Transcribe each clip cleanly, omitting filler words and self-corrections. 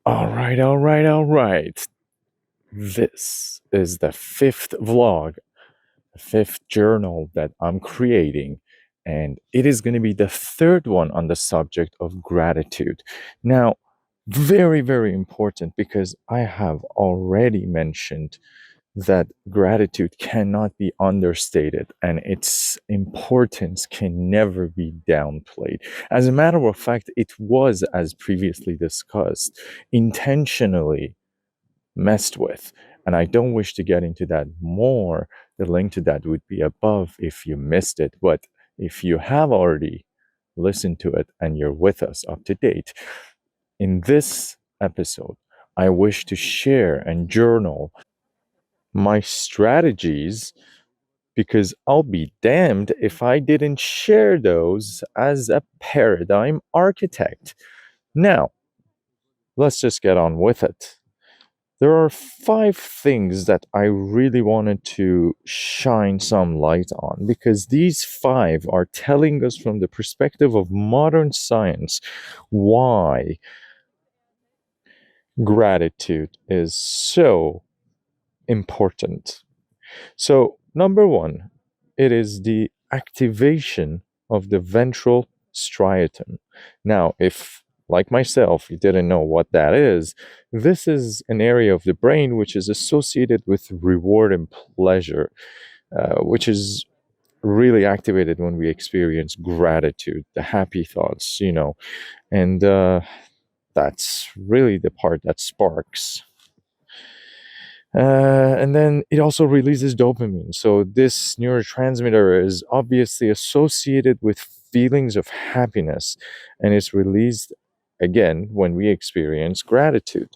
All right. This is the fifth vlog, the fifth journal that I'm creating, and it is going to be the third one on the subject of gratitude. Now, very, very important because I have already mentioned that gratitude cannot be understated and its importance can never be downplayed. As a matter of fact, it was, as previously discussed, intentionally messed with. And I don't wish to get into that more. The link to that would be above if you missed it. But if you have already listened to it and you're with us up to date, in this episode, I wish to share and journal my strategies because I'll be damned if I didn't share those as a paradigm architect. Now, let's just get on with it. There are 5 things that I really wanted to shine some light on because these 5 are telling us from the perspective of modern science why gratitude is so important. So, number 1, it is the activation of the ventral striatum. Now, if like myself, you didn't know what that is, this is an area of the brain which is associated with reward and pleasure, which is really activated when we experience gratitude, the happy thoughts, and that's really the part that sparks. And then it also releases dopamine. So this neurotransmitter is obviously associated with feelings of happiness, and it's released again when we experience gratitude.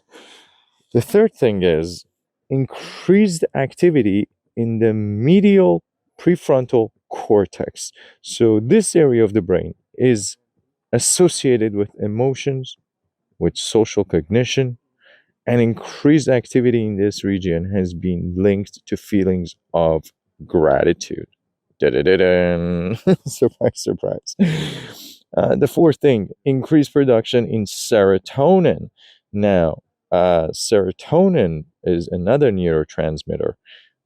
The third thing is increased activity in the medial prefrontal cortex. So this area of the brain is associated with emotions, with social cognition, and increased activity in this region has been linked to feelings of gratitude. Surprise, surprise. The fourth thing, increased production in serotonin. Now, serotonin is another neurotransmitter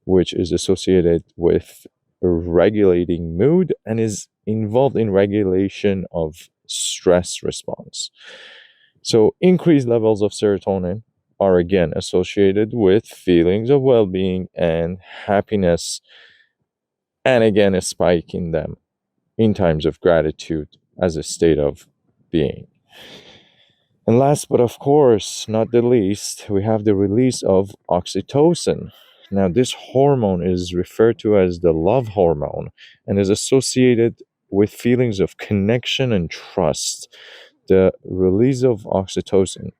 which is associated with regulating mood and is involved in regulation of stress response. So, increased levels of serotonin are again associated with feelings of well-being and happiness, and again a spike in them in times of gratitude as a state of being. And last but of course not the least, we have the release of oxytocin. Now this hormone is referred to as the love hormone and is associated with feelings of connection and trust. The release of oxytocin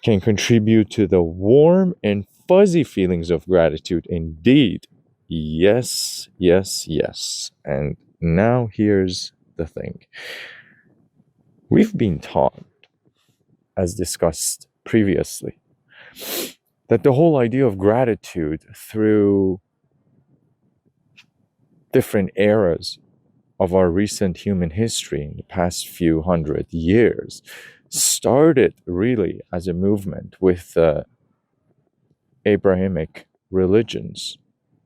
can contribute to the warm and fuzzy feelings of gratitude. Indeed. Yes, yes, yes. And now here's the thing. We've been taught, as discussed previously, that the whole idea of gratitude through different eras of our recent human history in the past few hundred years started really as a movement with Abrahamic religions.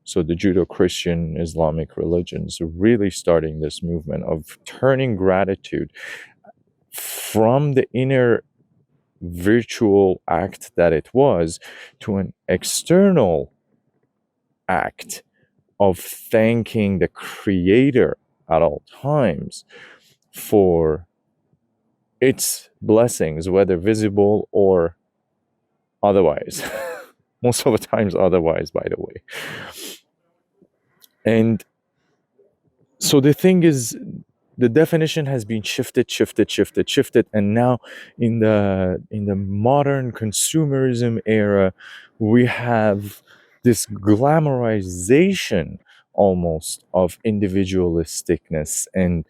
So the Judeo-Christian Islamic religions are really starting this movement of turning gratitude from the inner virtual act that it was to an external act of thanking the Creator at all times for its blessings, whether visible or otherwise. Most of the times otherwise, by the way. And so the thing is, the definition has been shifted, and now in the modern consumerism era, we have this glamorization almost of individualisticness and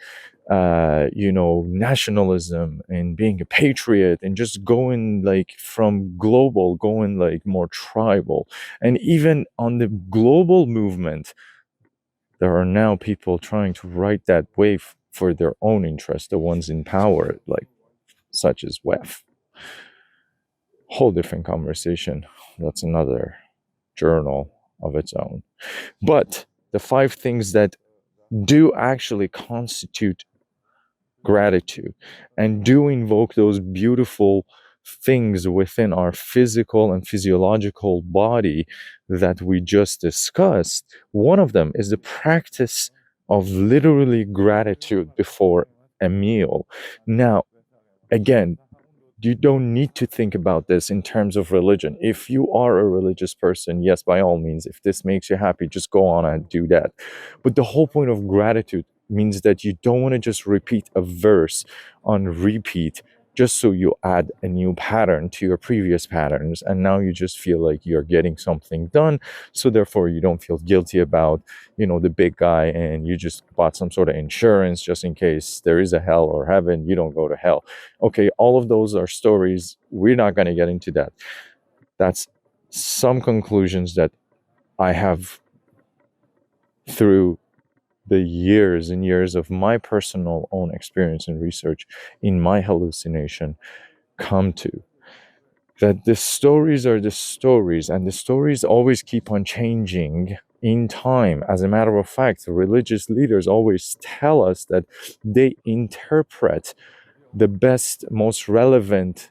nationalism and being a patriot and just going like from global, going like more tribal. And even on the global movement, there are now people trying to ride that wave for their own interest, the ones in power, like such as WEF. whole different conversation. That's another journal of its own. But the 5 things that do actually constitute gratitude and do invoke those beautiful things within our physical and physiological body that we just discussed, one of them is the practice of literally gratitude before a meal. Now, again, you don't need to think about this in terms of religion. If you are a religious person, yes, by all means, if this makes you happy, just go on and do that. But the whole point of gratitude means that you don't want to just repeat a verse on repeat just so you add a new pattern to your previous patterns, and now you just feel like you're getting something done, so therefore you don't feel guilty about, the big guy, and you just bought some sort of insurance just in case there is a hell or heaven, you don't go to hell. Okay, all of those are stories. We're not going to get into that. That's some conclusions that I have through the years and years of my personal own experience and research in my hallucination come to. That the stories are the stories, and the stories always keep on changing in time. As a matter of fact, religious leaders always tell us that they interpret the best, most relevant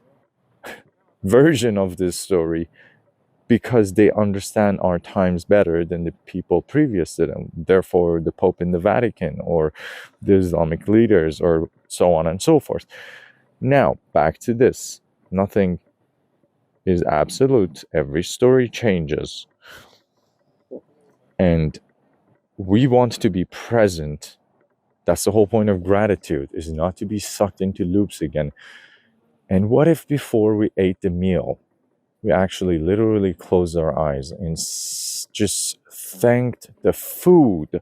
version of this story because they understand our times better than the people previous to them. Therefore, the Pope in the Vatican or the Islamic leaders or so on and so forth. Now, back to this. Nothing is absolute. Every story changes. And we want to be present. That's the whole point of gratitude, is not to be sucked into loops again. And what if before we ate the meal, we actually literally closed our eyes and just thanked the food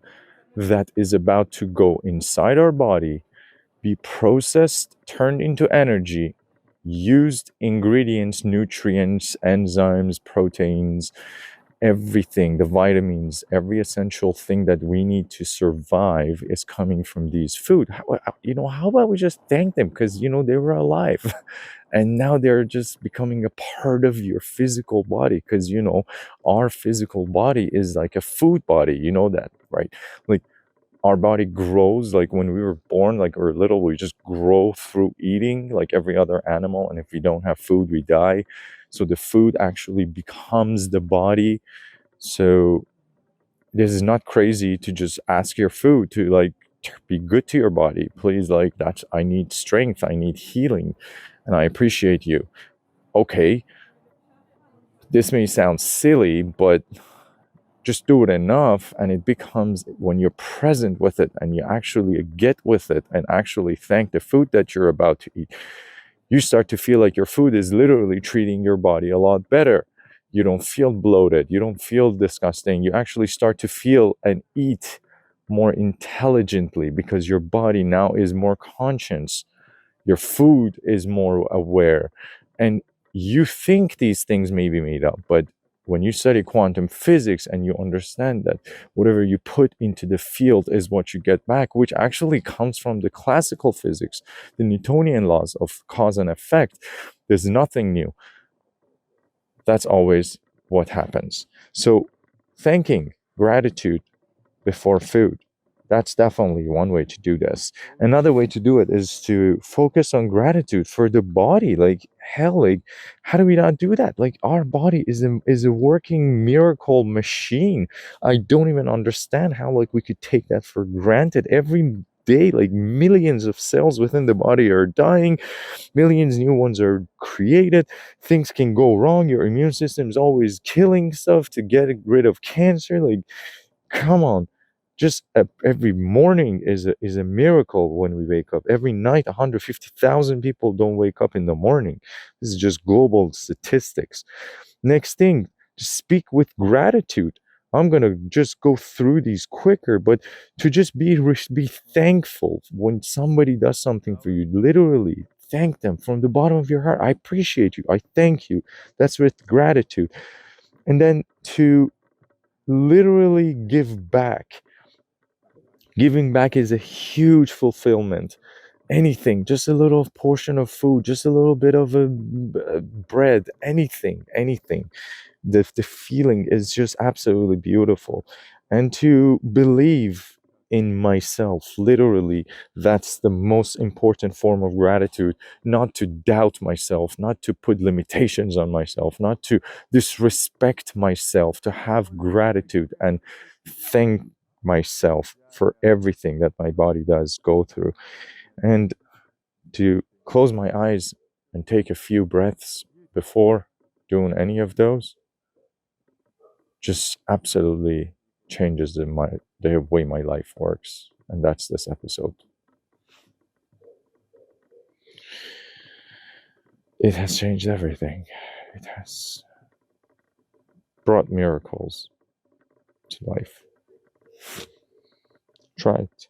that is about to go inside our body, be processed, turned into energy, used ingredients, nutrients, enzymes, proteins, everything, the vitamins, every essential thing that we need to survive is coming from these food. How about we just thank them? Because, they were alive. And now they're just becoming a part of your physical body. Because, our physical body is like a food body. You know that, right? Like, our body grows, like when we were born, like we're little, we just grow through eating like every other animal. And if we don't have food, we die. So the food actually becomes the body. So this is not crazy to just ask your food to like be good to your body. Please, like, that's, I need strength, I need healing, and I appreciate you. Okay, this may sound silly, but just do it enough and it becomes, when you're present with it and you actually get with it and actually thank the food that you're about to eat, you start to feel like your food is literally treating your body a lot better. You don't feel bloated, you don't feel disgusting, you actually start to feel and eat more intelligently because your body now is more conscious, your food is more aware, and you think these things may be made up, but when you study quantum physics and you understand that whatever you put into the field is what you get back, which actually comes from the classical physics, the Newtonian laws of cause and effect, there's nothing new. That's always what happens. So thanking, gratitude before food, that's definitely one way to do this. Another way to do it is to focus on gratitude for the body. Like, hell, like, how do we not do that? Like, our body is a working miracle machine. I don't even understand how, like, we could take that for granted. Every day, like, millions of cells within the body are dying, millions new ones are created, things can go wrong, your immune system is always killing stuff to get rid of cancer. Like, come on. Just every morning is a miracle when we wake up. Every night, 150,000 people don't wake up in the morning. This is just global statistics. Next thing, just speak with gratitude. I'm gonna just go through these quicker, but to just be thankful when somebody does something for you. Literally, thank them from the bottom of your heart. I appreciate you. I thank you. That's with gratitude. And then to literally give back. Giving back is a huge fulfillment. anything, just a little portion of food, just a little bit of a bread, anything. The feeling is just absolutely beautiful. And to believe in myself, literally, that's the most important form of gratitude. Not to doubt myself, not to put limitations on myself, not to disrespect myself, to have gratitude and thank myself for everything that my body does go through. And to close my eyes and take a few breaths before doing any of those just absolutely changes the way my life works. And that's this episode. It has changed everything. It has brought miracles to life. Try it.